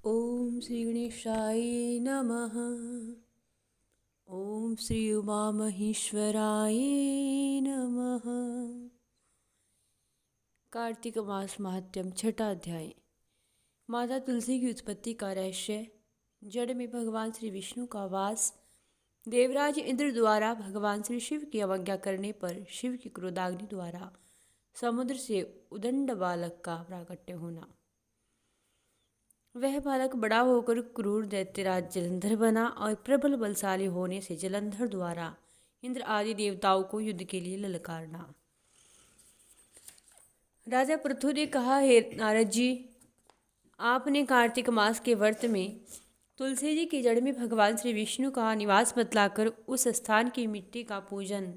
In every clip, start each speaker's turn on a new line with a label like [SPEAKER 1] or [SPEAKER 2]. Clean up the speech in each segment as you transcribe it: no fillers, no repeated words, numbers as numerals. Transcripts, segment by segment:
[SPEAKER 1] ओम श्री गणेशाय नमः। ओम श्री उमा महेश्वराय नमः। कार्तिक मास महात्म्यम छठा अध्याय। माता तुलसी की उत्पत्ति का रहस्य। जड़ में भगवान श्री विष्णु का वास। देवराज इंद्र द्वारा भगवान श्री शिव की अवज्ञा करने पर शिव की क्रोधाग्नि द्वारा समुद्र से उदंड बालक का प्राकट्य होना। वह बालक बड़ा होकर क्रूर दैत्यराज जलंधर बना और प्रबल बलशाली होने से जलंधर द्वारा इंद्र आदि देवताओं को युद्ध के लिए ललकारना। राजा पृथु ने कहा, हे नारद जी, आपने कार्तिक मास के व्रत में तुलसी जी की जड़ में भगवान श्री विष्णु का निवास बतलाकर उस स्थान की मिट्टी का पूजन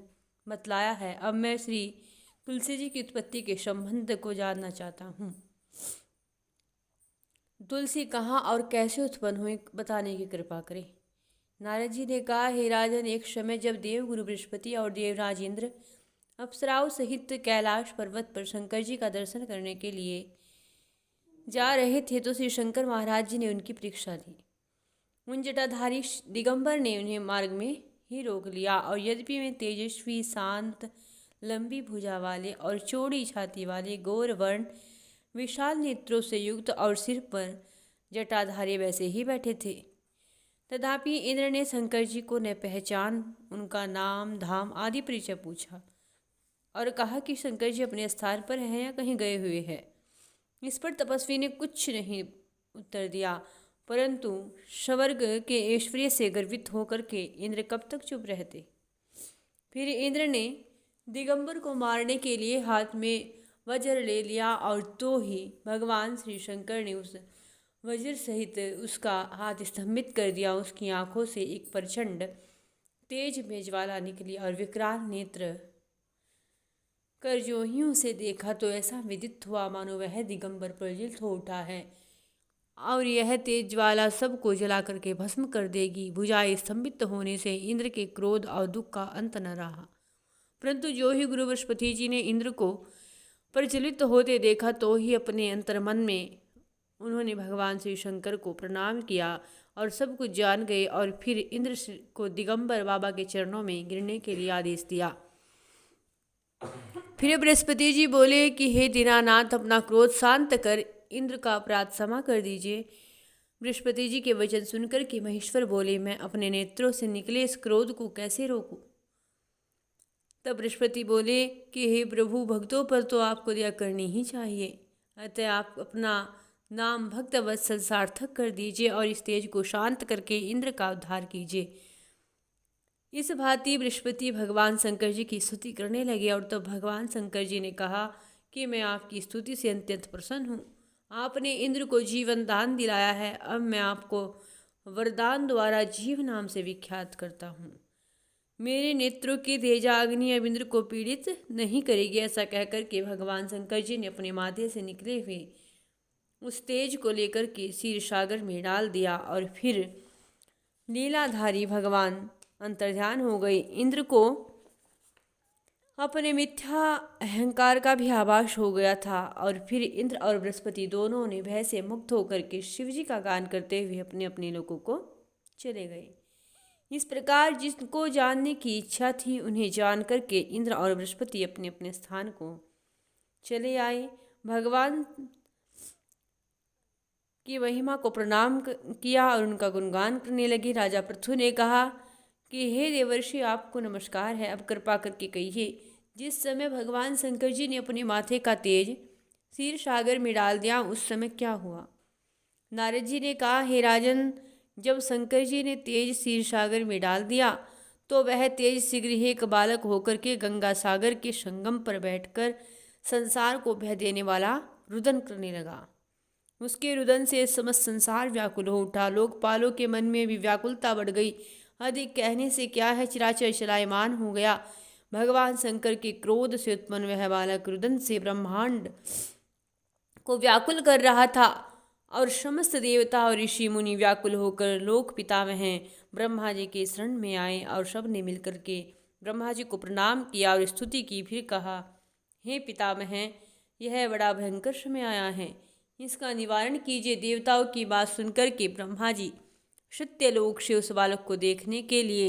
[SPEAKER 1] बतलाया है। अब मैं श्री तुलसी जी की उत्पत्ति के संबंध को जानना चाहता हूँ। तुलसी कहाँ और कैसे उत्पन्न हुई, बताने की कृपा करें। नारद जी ने कहा, हे राजन, एक समय जब देवगुरु बृहस्पति और देवराज इंद्र अप्सराओं सहित कैलाश पर्वत पर शंकर जी का दर्शन करने के लिए जा रहे थे तो श्री शंकर महाराज जी ने उनकी परीक्षा दी। उन जटाधारी दिगंबर ने उन्हें मार्ग में ही रोक लिया और यद्यपि वे तेजस्वी, शांत, लंबी भुजा वाले और चौड़ी छाती वाले, गौर वर्ण, विशाल नेत्रों से युक्त और सिर पर जटाधारी वैसे ही बैठे थे, तथापि इंद्र ने शंकर जी को न पहचान उनका नाम, धाम आदि परिचय पूछा और कहा कि शंकर जी अपने स्थान पर हैं या कहीं गए हुए हैं। इस पर तपस्वी ने कुछ नहीं उत्तर दिया, परंतु स्वर्ग के ऐश्वर्य से गर्वित होकर के इंद्र कब तक चुप रहते। फिर इंद्र ने दिगंबर को मारने के लिए हाथ में वज्र ले लिया और तो ही भगवान श्री शंकर ने उस वज्र सहित उसका हाथ स्तंभित कर दिया। उसकी आंखों से एक प्रचंड तेज में ज्वाला निकली और विकराल नेत्र कर जो ही उसे देखा तो ऐसा विदित हुआ मानो वह दिगंबर प्रज्वलित हो उठा है और यह तेज ज्वाला सबको जला करके भस्म कर देगी। भुजाएं स्तंभित होने से इंद्र के क्रोध और दुख का अंत न रहा, परंतु जो ही गुरु बृहस्पति जी ने इंद्र को प्रज्वलित होते देखा तो ही अपने अंतर्मन में उन्होंने भगवान श्री शंकर को प्रणाम किया और सब कुछ जान गए और फिर इंद्र को दिगंबर बाबा के चरणों में गिरने के लिए आदेश दिया। फिर बृहस्पति जी बोले कि हे दीनानाथ, अपना क्रोध शांत कर इंद्र का अपराध क्षमा कर दीजिए। बृहस्पति जी के वचन सुनकर के महेश्वर बोले, मैं अपने नेत्रों से निकले इस क्रोध को कैसे रोकूं। तब बृहस्पति बोले कि हे प्रभु, भक्तों पर तो आपको दया करनी ही चाहिए, अतः आप अपना नाम भक्त वत्सल सार्थक कर दीजिए और इस तेज को शांत करके इंद्र का उद्धार कीजिए। इस भांति बृहस्पति भगवान शंकर जी की स्तुति करने लगे और तब भगवान शंकर जी ने कहा कि मैं आपकी स्तुति से अत्यंत प्रसन्न हूँ। आपने इंद्र को जीवन दान दिलाया है, अब मैं आपको वरदान द्वारा जीव नाम से विख्यात करता हूँ। मेरे नेत्रों की तेजाग्नि अब इंद्र को पीड़ित नहीं करेगी। ऐसा कहकर के भगवान शंकर जी ने अपने माथे से निकले हुए उस तेज को लेकर के क्षीर सागर में डाल दिया और फिर लीलाधारी भगवान अंतर्ध्यान हो गए। इंद्र को अपने मिथ्या अहंकार का भी आभास हो गया था और फिर इंद्र और बृहस्पति दोनों ने भय से मुक्त होकर के शिव जी का गान करते हुए अपने अपने लोकों को चले गए। इस प्रकार जिसको जानने की इच्छा थी उन्हें जान करके इंद्र और बृहस्पति अपने अपने स्थान को चले आए। भगवान की महिमा को प्रणाम किया और उनका गुणगान करने लगे। राजा पृथु ने कहा कि हे देवर्षि, आपको नमस्कार है, अब कृपा करके कहिए, जिस समय भगवान शंकर जी ने अपने माथे का तेज क्षीर सागर में डाल दिया उस समय क्या हुआ। नारद जी ने कहा, हे राजन, जब शंकर जी ने तेज क्षीर सागर में डाल दिया तो वह तेज शीघ्र ही एक बालक होकर के गंगा सागर के संगम पर बैठकर संसार को बह देने वाला रुदन करने लगा। उसके रुदन से समस्त संसार व्याकुल हो उठा। लोकपालों के मन में भी व्याकुलता बढ़ गई। अधिक कहने से क्या है, चराचर चलायमान हो गया। भगवान शंकर के क्रोध से उत्पन्न वह बालक रुदन से ब्रह्मांड को व्याकुल कर रहा था और समस्त देवता और ऋषि मुनि व्याकुल होकर लोक पितामह ब्रह्मा जी के शरण में आए और सब ने मिलकर के ब्रह्मा जी को प्रणाम किया और स्तुति की। फिर कहा, हे पितामह, यह बड़ा भयंकर समय आया है। इसका निवारण कीजिए। देवताओं की बात सुनकर के ब्रह्मा जी सत्यलोक से उस बालक को देखने के लिए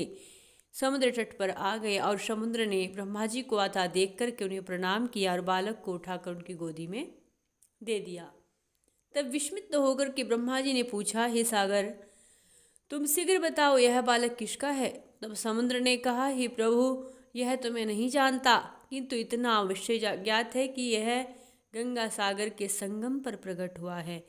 [SPEAKER 1] समुद्र तट पर आ गए और समुद्र ने ब्रह्मा जी को आता देख करके उन्हें प्रणाम किया और बालक को उठाकर उनकी गोदी में दे दिया। तब विस्मित होकर के ब्रह्मा जी ने पूछा, हे सागर, तुम शीघ्र बताओ यह बालक किसका है। तब समुद्र ने कहा, हे प्रभु, यह तो मैं नहीं जानता, किंतु इतना अवश्य ज्ञात है कि यह गंगा सागर के संगम पर प्रकट हुआ है।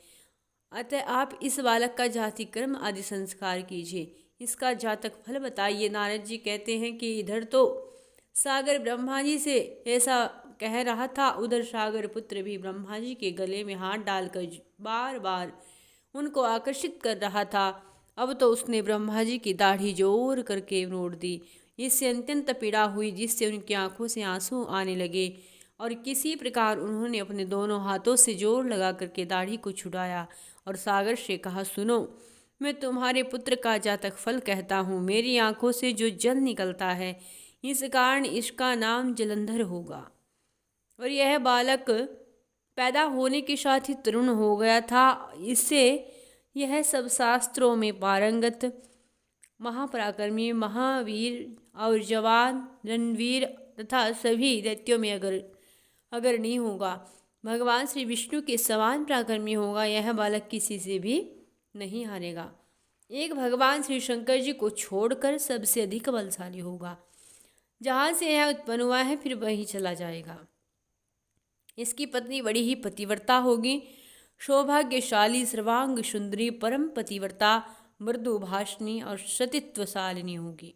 [SPEAKER 1] अतः आप इस बालक का जाति कर्म आदि संस्कार कीजिए। इसका जातक फल बताइए। नारद जी कहते हैं कि इधर तो सागर ब्रह्मा जी से ऐसा कह रहा था, उधर सागर पुत्र भी ब्रह्मा जी के गले में हाथ डालकर बार बार उनको आकर्षित कर रहा था। अब तो उसने ब्रह्मा जी की दाढ़ी जोर करके नोड़ दी। इससे अत्यंत पीड़ा हुई, जिससे उनकी आंखों से आंसू आने लगे और किसी प्रकार उन्होंने अपने दोनों हाथों से जोर लगा करके दाढ़ी को छुड़ाया और सागर से कहा, सुनो, मैं तुम्हारे पुत्र का जातक फल कहता हूँ। मेरी आंखों से जो जल निकलता है, इस कारण इसका नाम जलंधर होगा। और यह बालक पैदा होने के साथ ही तरुण हो गया था। इससे यह सब शास्त्रों में पारंगत, महापराक्रमी, महावीर और जवान, रणवीर तथा सभी दैत्यों में अगर नहीं होगा। भगवान श्री विष्णु के समान पराक्रमी होगा। यह बालक किसी से भी नहीं हारेगा। एक भगवान श्री शंकर जी को छोड़कर सबसे अधिक बलशाली होगा। जहाँ से यह उत्पन्न हुआ है फिर वहीं चला जाएगा। इसकी पत्नी बड़ी ही पतिव्रता होगी, सौभाग्यशाली, सर्वांग सुंदरी, परम पतिव्रता, मृदु भाषणी और सतीत्वशालिनी होगी।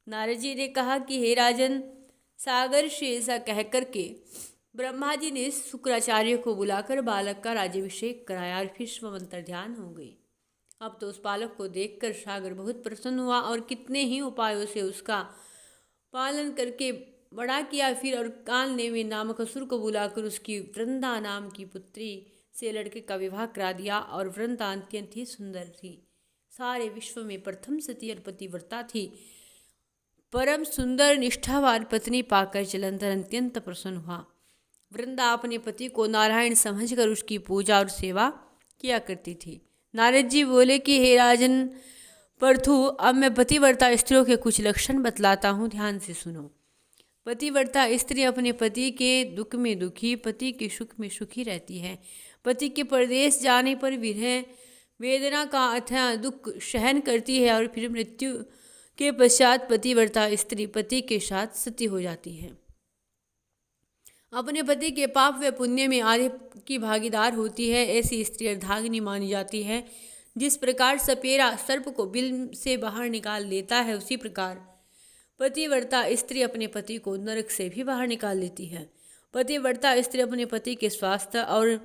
[SPEAKER 1] नारद जी ने कहा कि हे राजन, सागर से ऐसा कह करके ब्रह्मा जी ने शुक्राचार्य को बुलाकर बालक का राज्याभिषेक कराया और फिर स्वमंत्र ध्यान हो गई। अब तो उस बालक को देखकर सागर बहुत प्रसन्न हुआ और कितने ही उपायों से उसका पालन करके बड़ा किया। फिर और काल ने वे नामक असुर को बुलाकर उसकी वृंदा नाम की पुत्री से लड़के का विवाह करा दिया। और वृंदा अत्यंत ही सुंदर थी, सारे विश्व में प्रथम सती और पतिव्रता थी। परम सुंदर निष्ठावान पत्नी पाकर जलंधर अत्यंत प्रसन्न हुआ। वृंदा अपने पति को नारायण समझकर उसकी पूजा और सेवा किया करती थी। नारद जी बोले कि हे राजन परथु, अब मैं पतिव्रता स्त्रियों के कुछ लक्षण बतलाता हूँ, ध्यान से सुनो। पतिव्रता स्त्री अपने पति के दुख में दुखी, पति के सुख में सुखी रहती है। पति के परदेश जाने पर विरह वेदना का अथाह दुख सहन करती है और फिर मृत्यु के पश्चात पतिव्रता स्त्री पति के साथ सती हो जाती है। अपने पति के पाप व पुण्य में आधे की भागीदार होती है। ऐसी स्त्री अर्धांगिनी मानी जाती है। जिस प्रकार सपेरा सर्प को बिल से बाहर निकाल लेता है, उसी प्रकार पतिव्रता स्त्री अपने पति को नरक से भी बाहर निकाल लेती है। पतिव्रता स्त्री अपने पति के स्वास्थ्य और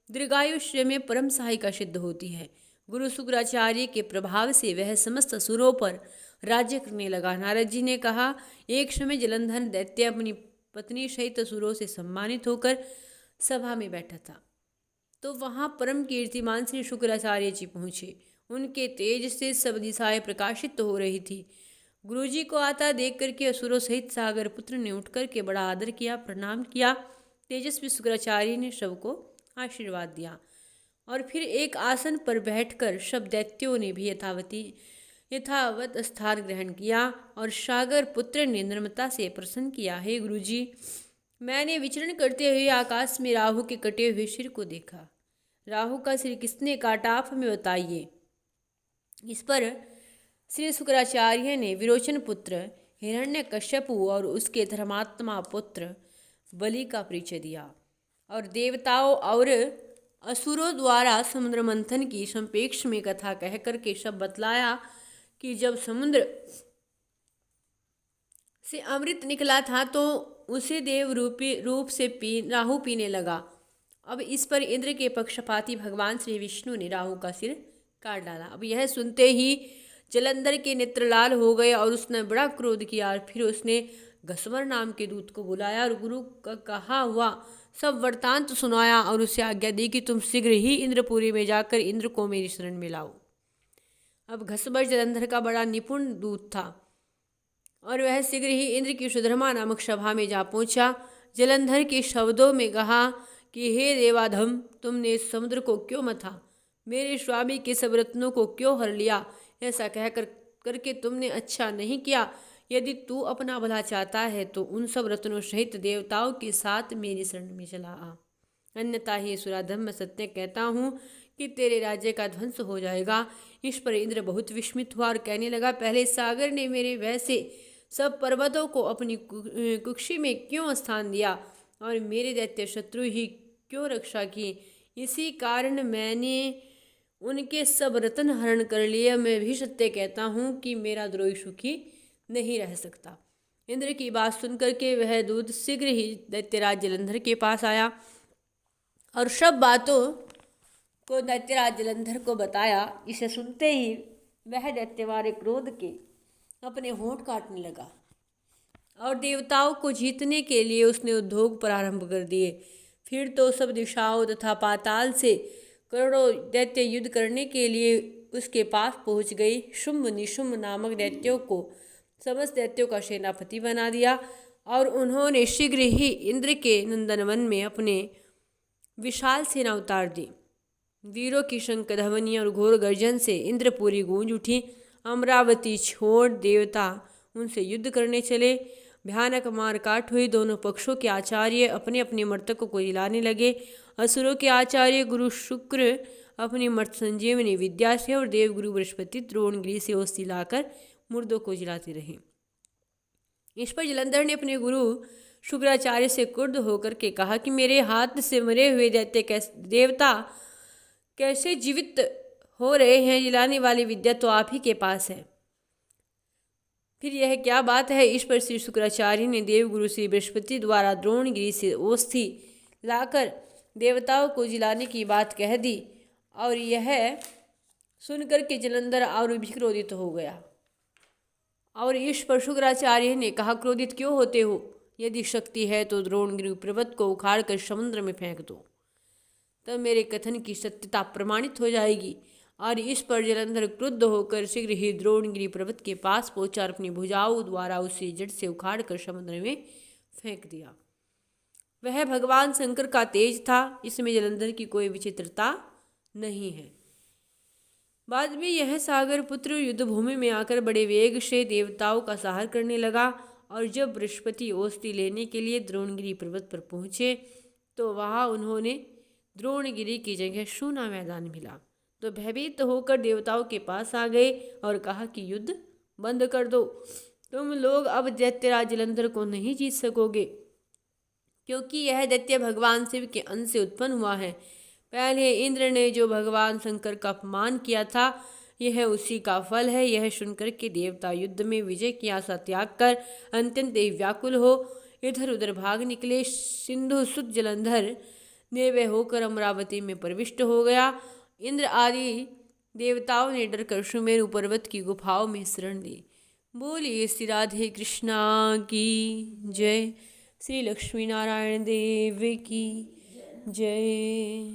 [SPEAKER 1] दीर्घायुष्य में परम सहायिका सिद्ध होती है। गुरु शुक्राचार्य के प्रभाव से वह समस्त असुरों पर राज्य करने लगा। नारद जी ने कहा, एक समय जलंधर दैत्य अपनी पत्नी सहित असुरों से सम्मानित होकर सभा में बैठा था। तो वहाँ परम कीर्तिमान श्री शुक्राचार्य जी पहुँचे। उनके तेज से सब दिशाएं प्रकाशित हो रही थी। गुरुजी को आता देख करके असुरों सहित सागर पुत्र ने उठ करके बड़ा आदर किया, प्रणाम किया। तेजस्वी शुक्राचार्य ने सबको आशीर्वाद दिया और फिर एक आसन पर बैठकर सब दैत्यों ने भी यथावत स्थान ग्रहण किया और सागर पुत्र ने निर्मता से प्रसन्न किया। हे गुरुजी, मैंने विचरण करते हुए आकाश में राहु के कटे हुए सिर को देखा। राहु का सिर किसने काटा, आप हमें बताइए। इस पर श्री शुक्राचार्य ने विरोचन पुत्र हिरण्यकश्यपु और उसके धर्मात्मा पुत्र बलि का परिचय दिया और देवताओं और असुरों द्वारा समुद्र मंथन की संपेक्ष में कथा कह करके सब बतलाया कि जब समुद्र से अमृत निकला था तो उसे देव रूप से राहु पीने लगा। अब इस पर इंद्र के पक्षपाती भगवान श्री विष्णु ने राहु का सिर काट डाला। अब यह सुनते ही जलंधर के नेत्र लाल हो गए और उसने बड़ा क्रोध किया और फिर उसने घसवर नाम के दूत को बुलाया और गुरु का कहा हुआ सब वृत्तांत सुनाया और उसे आज्ञा दी कि तुम शीघ्र ही इंद्रपुरी में जाकर इंद्र को मेरी शरण में लाओ। अब घसवर जलंधर का बड़ा निपुण दूत था और वह शीघ्र ही इंद्र की सुधर्मा नामक सभा में जा पहुंचा। जलंधर के शब्दों में कहा कि हे देवाधम, तुमने इस समुद्र को क्यों मथा, मेरे स्वामी के सब रत्नों को क्यों हर लिया। ऐसा कहकर करके तुमने अच्छा नहीं किया। यदि तू अपना भला चाहता है तो उन सब रत्नों सहित देवताओं के साथ मेरी शरण में चला आ, अन्यथा ही सुराधम मैं सत्य कहता हूँ कि तेरे राज्य का ध्वंस हो जाएगा। इस पर इंद्र बहुत विस्मित हुआ और कहने लगा, पहले सागर ने मेरे वैसे सब पर्वतों को अपनी कुक्षी में क्यों स्थान दिया और मेरे दैत्य शत्रु ही क्यों रक्षा की। इसी कारण मैंने उनके सब रत्न हरण कर लिए। मैं भी सत्य कहता हूँ कि मेरा द्रोही सुखी नहीं रह सकता। इंद्र की बात सुनकर के वह दूत शीघ्र ही दैत्यराज जलंधर के पास आया और सब बातों को दैत्यराज जलंधर को बताया। इसे सुनते ही वह दैत्यवारे क्रोध के अपने होंठ काटने लगा और देवताओं को जीतने के लिए उसने उद्योग प्रारंभ कर दिए। फिर तो सब दिशाओं तथा पाताल से करोड़ों दैत्य युद्ध करने के लिए उसके पास पहुंच गई। शुंभ निशुंभ नामक दैत्यों को समस्त दैत्यों का सेनापति बना दिया और उन्होंने शीघ्र ही इंद्र के नंदनवन में अपने विशाल सेना उतार दी। वीरों की शंख ध्वनि और घोर गर्जन से इंद्रपुरी गूंज उठी। अमरावती छोड़ देवता उनसे युद्ध करने चले। भयानक मारकाट हुई। दोनों पक्षों के आचार्य अपने अपने मर्तकों को जिलाने लगे। असुरों के आचार्य गुरु शुक्र अपनी मर्त संजीवनी विद्या से और देवगुरु बृहस्पति द्रोणगिरी से औषधि लाकर मुर्दों को जिलाते रहे। इस पर जलंधर ने अपने गुरु शुक्राचार्य से क्रुद्ध होकर के कहा कि मेरे हाथ से मरे हुए देवता कैसे जीवित हो रहे हैं। जिलाने वाली विद्या तो आप ही के पास है, फिर यह क्या बात है। इस पर श्री शुक्राचार्य ने देवगुरु श्री बृहस्पति द्वारा द्रोणगिरी से औषधि लाकर देवताओं को जिलाने की बात कह दी और यह सुनकर के जलंधर और भी क्रोधित हो गया। और इस पर शुक्राचार्य ने कहा, क्रोधित क्यों होते हो, यदि शक्ति है तो द्रोणगिरि पर्वत को उखाड़ कर समुद्र में फेंक दो, तब मेरे कथन की सत्यता प्रमाणित हो जाएगी। और इस पर जलंधर क्रुद्ध होकर शीघ्र ही द्रोणगिरि पर्वत के पास पहुंचा और अपनी भुजाओं द्वारा उसे जड़ से उखाड़ कर समुद्र में फेंक दिया। वह भगवान शंकर का तेज था, इसमें जलंधर की कोई विचित्रता नहीं है। बाद में यह सागर पुत्र युद्ध भूमि में आकर बड़े वेग से देवताओं का सहार करने लगा और जब बृहस्पति औषधि लेने के लिए द्रोणगिरि पर्वत पर पहुंचे तो वहां उन्होंने द्रोणगिरि की जगह सूना मैदान मिला। तो भयभीत होकर देवताओं के पास आ गए और कहा कि युद्ध बंद कर दो, तुम लोग अब दैत्यराज जलंधर को नहीं जीत सकोगे, क्योंकि यह दैत्य भगवान शिव के अंश से उत्पन्न हुआ है। पहले इंद्र ने जो भगवान शंकर का अपमान किया था, यह उसी का फल है। यह सुनकर के देवता युद्ध में विजय की आशा त्याग कर अत्यंत व्याकुल हो इधर उधर भाग निकले। सिंधु सुत जलंधर निर्भय होकर अमरावती में प्रविष्ट हो गया। इंद्र आदि देवताओं ने डरकर सुमेरु पर्वत की गुफाओं में शरण ली। बोलिए श्री राधे कृष्णा की जय, श्री लक्ष्मी नारायण देव की जय,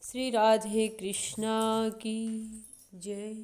[SPEAKER 1] श्री राधे कृष्णा की जय।